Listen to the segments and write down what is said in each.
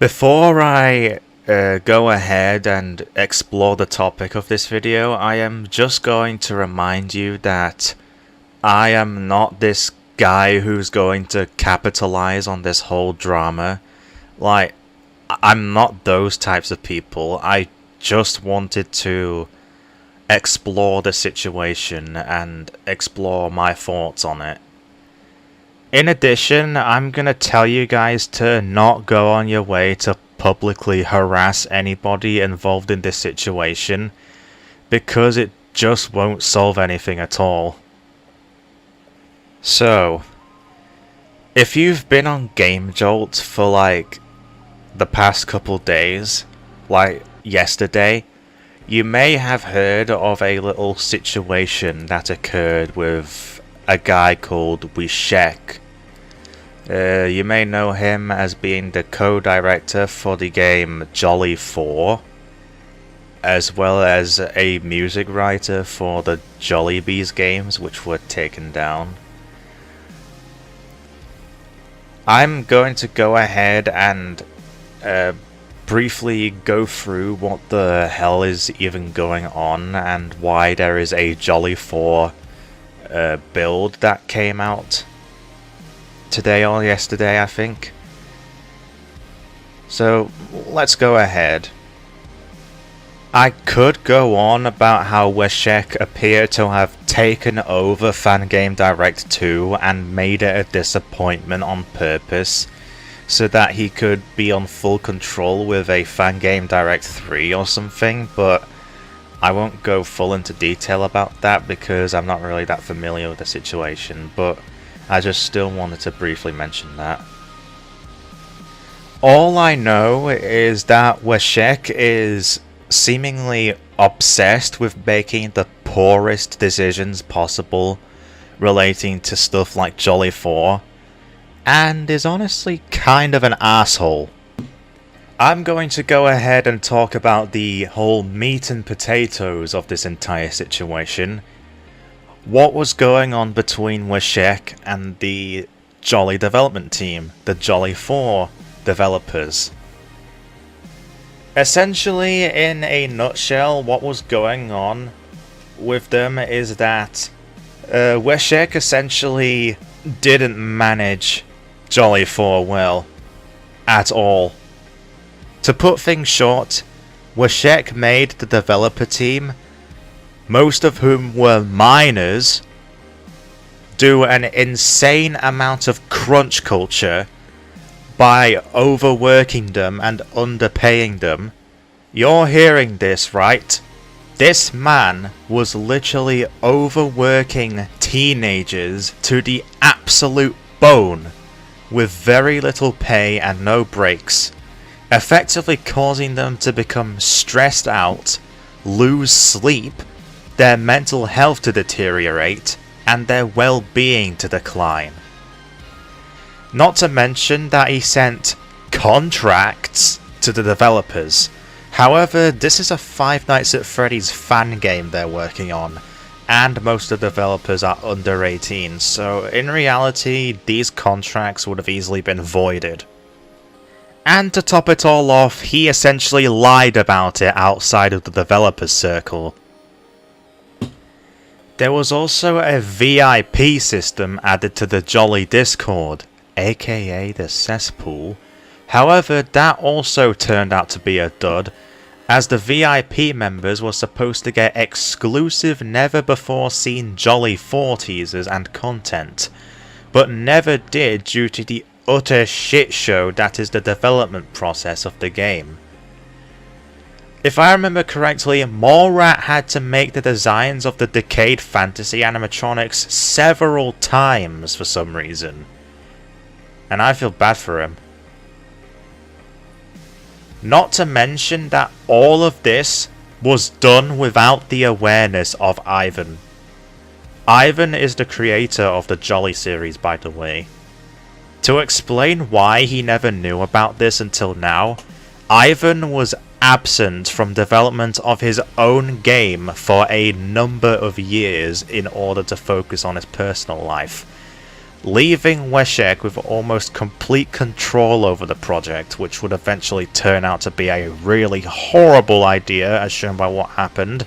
Before I go ahead and explore the topic of this video, I am just going to remind you that I am not this guy who's going to capitalize on this whole drama. Like, I'm not those types of people. I just wanted to explore the situation and explore my thoughts on it. In addition, I'm gonna tell you guys to not go on your way to publicly harass anybody involved in this situation, because it just won't solve anything at all. So, if you've been on Game Jolt for like the past couple days, like yesterday, you may have heard of a little situation that occurred with a guy called Wishek. You may know him as being the co-director for the game Jolly 4, as well as a music writer for the Jollibees games, which were taken down. I'm going to go ahead and briefly go through what the hell is even going on and why there is a Jolly 4 build that came out today or yesterday, I think. So let's go ahead. I could go on about how Wishek appeared to have taken over Fangame Direct 2 and made it a disappointment on purpose, so that he could be on full control with a Fangame Direct 3 or something, but I won't go full into detail about that because I'm not really that familiar with the situation, but I just still wanted to briefly mention that. All I know is that Wishek is seemingly obsessed with making the poorest decisions possible relating to stuff like Jolly 4, and is honestly kind of an asshole. I'm going to go ahead and talk about the whole meat and potatoes of this entire situation. What was going on between Wishek and the Jolly development team, the Jolly 4 developers. Essentially, in a nutshell, what was going on with them is that Wishek essentially didn't manage Jolly 4 well at all. To put things short, Wishek made the developer team, most of whom were minors, do an insane amount of crunch culture by overworking them and underpaying them. You're hearing this, right? This man was literally overworking teenagers to the absolute bone with very little pay and no breaks, effectively causing them to become stressed out, lose sleep, their mental health to deteriorate, and their well-being to decline. Not to mention that he sent contracts to the developers. However, this is a Five Nights at Freddy's fan game they're working on, and most of the developers are under 18, so in reality, these contracts would have easily been voided. And to top it all off, he essentially lied about it outside of the developers' circle. There was also a VIP system added to the Jolly Discord, aka the cesspool. However, that also turned out to be a dud, as the VIP members were supposed to get exclusive never-before-seen Jolly 4 teasers and content, but never did due to the utter shit show that is the development process of the game. If I remember correctly, Morat had to make the designs of the Decade Fantasy animatronics several times for some reason, and I feel bad for him. Not to mention that all of this was done without the awareness of Ivan. Ivan is the creator of the Jolly series, by the way. To explain why he never knew about this until now, Ivan was absent from development of his own game for a number of years in order to focus on his personal life. leaving Weshek with almost complete control over the project, which would eventually turn out to be a really horrible idea, as shown by what happened.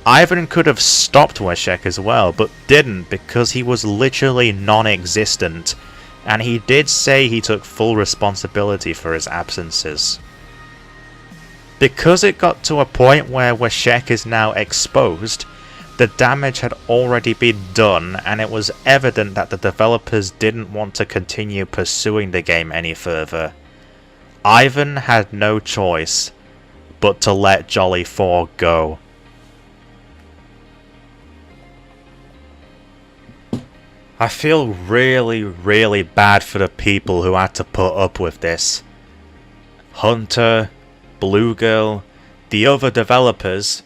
Ivan could have stopped Weshek as well, but didn't because he was literally non-existent, and he did say he took full responsibility for his absences. Because it got to a point where Weshek is now exposed, the damage had already been done, and it was evident that the developers didn't want to continue pursuing the game any further. Ivan had no choice but to let Jolly 4 go. I feel really bad for the people who had to put up with this. Hunter, Bluegirl, the other developers,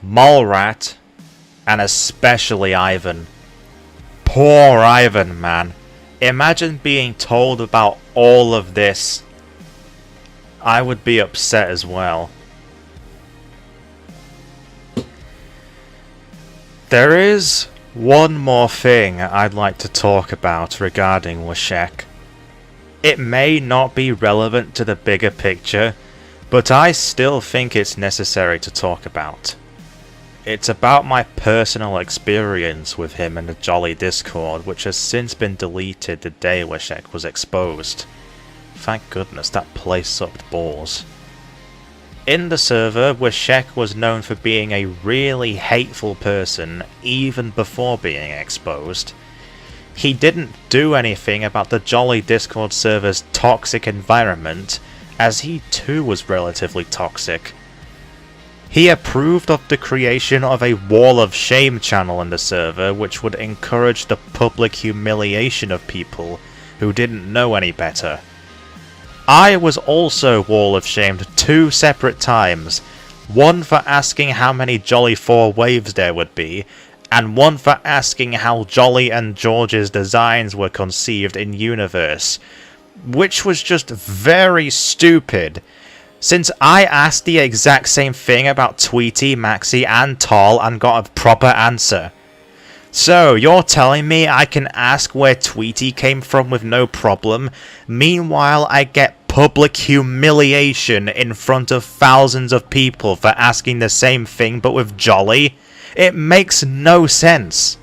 Mallrat, and especially Ivan. Poor Ivan, man. Imagine being told about all of this. I would be upset as well. There is one more thing I'd like to talk about regarding Weshek. It may not be relevant to the bigger picture, but I still think it's necessary to talk about. It's about my personal experience with him in the Jolly Discord, which has since been deleted the day Weshek was exposed. Thank goodness, that place sucked balls. In the server, Weshek was known for being a really hateful person even before being exposed. He didn't do anything about the Jolly Discord server's toxic environment, as he too was relatively toxic. He approved of the creation of a Wall of Shame channel in the server, which would encourage the public humiliation of people who didn't know any better. I was also Wall of Shamed 2 separate times, one for asking how many Jolly 4 waves there would be, and one for asking how Jolly and George's designs were conceived in universe, which was just very stupid, since I asked the exact same thing about Tweety, Maxi and Tall and got a proper answer. So, you're telling me I can ask where Tweety came from with no problem, meanwhile I get public humiliation in front of thousands of people for asking the same thing but with Jolly? It makes no sense.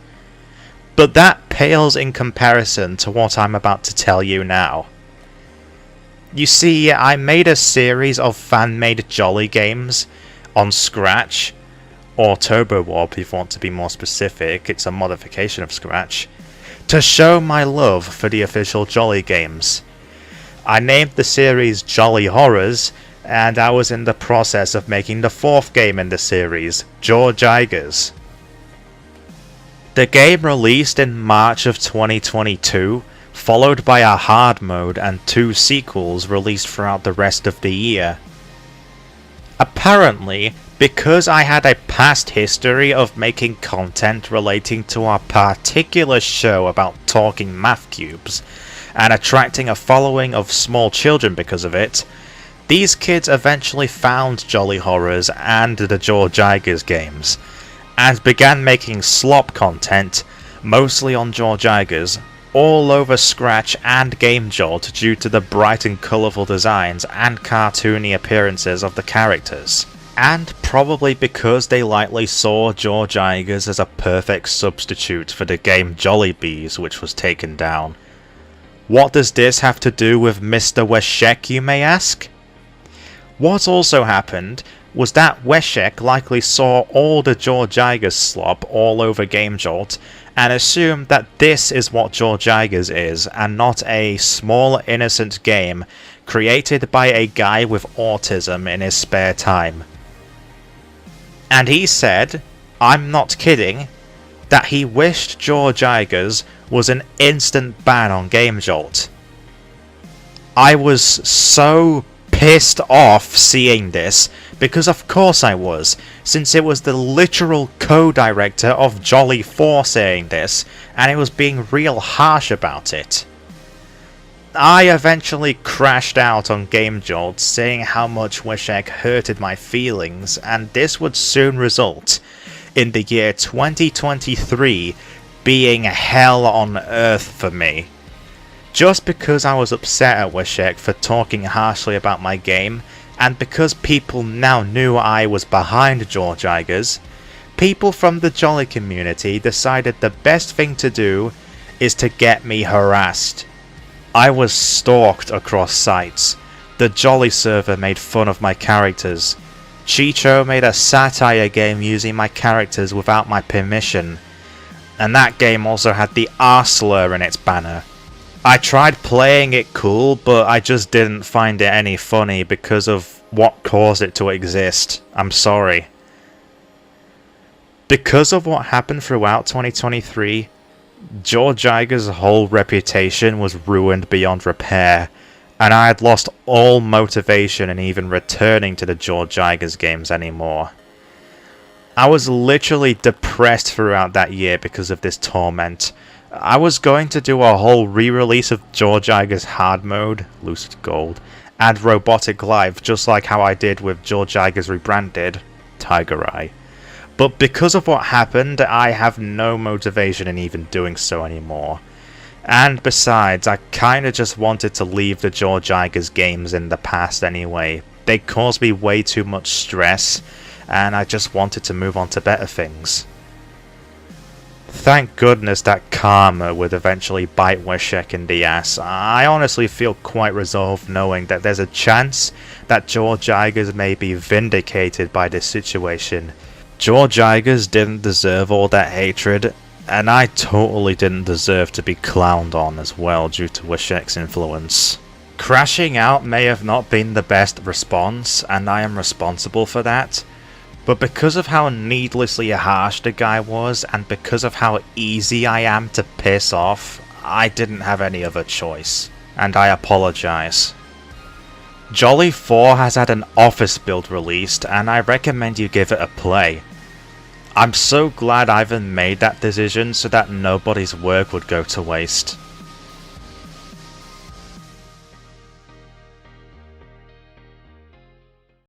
But that pales in comparison to what I'm about to tell you now. You see, I made a series of fan-made Jolly games on Scratch, or Turbo Warp if you want to be more specific, it's a modification of Scratch, to show my love for the official Jolly games. I named the series Jolly Horrors, and I was in the process of making the 4th game in the series, George Igers. The game released in March of 2022, followed by a hard mode and 2 sequels released throughout the rest of the year. Apparently, because I had a past history of making content relating to our particular show about talking math cubes, and attracting a following of small children because of it, these kids eventually found Jolly Horrors and the George Igers games, and began making slop content, mostly on George Igers, all over Scratch and GameJolt due to the bright and colourful designs and cartoony appearances of the characters. And probably because they likely saw George Igers as a perfect substitute for the game Jollibees, which was taken down. What does this have to do with Mr. Weshek, you may ask? What also happened was that Weshek likely saw all the George Igers slop all over GameJolt and assumed that this is what George Igers is and not a small innocent game created by a guy with autism in his spare time. And he said, I'm not kidding, that he wished George Igers was an instant ban on GameJolt. I was so pissed off seeing this, because of course I was, since it was the literal co-director of Jolly 4 saying this, and it was being real harsh about it. I eventually crashed out on GameJolt saying how much Weshek hurted my feelings, and this would soon result in the year 2023 being hell on earth for me. Just because I was upset at Wishek for talking harshly about my game, and because people now knew I was behind George Igers, people from the Jolly community decided the best thing to do is to get me harassed. I was stalked across sites. The Jolly server made fun of my characters. Chicho made a satire game using my characters without my permission. And that game also had the R slur in its banner. I tried playing it cool, but I just didn't find it any funny because of what caused it to exist. I'm sorry. Because of what happened throughout 2023, George Igers' whole reputation was ruined beyond repair, and I had lost all motivation in even returning to the George Igers games anymore. I was literally depressed throughout that year because of this torment. I was going to do a whole re-release of George Igers hard mode, Lucid Gold, and Robotic Life, just like how I did with George Igers rebranded, Tiger Eye. But because of what happened, I have no motivation in even doing so anymore. And besides, I kinda just wanted to leave the George Igers games in the past anyway. They caused me way too much stress, and I just wanted to move on to better things. Thank goodness that karma would eventually bite Wishek in the ass. I honestly feel quite resolved knowing that there's a chance that George Igers may be vindicated by this situation. George Igers didn't deserve all that hatred, and I totally didn't deserve to be clowned on as well due to Wishek's influence. Crashing out may have not been the best response, and I am responsible for that. But because of how needlessly harsh the guy was, and because of how easy I am to piss off, I didn't have any other choice. And I apologise. Jolly 4 has had an office build released, and I recommend you give it a play. I'm so glad Ivan made that decision so that nobody's work would go to waste.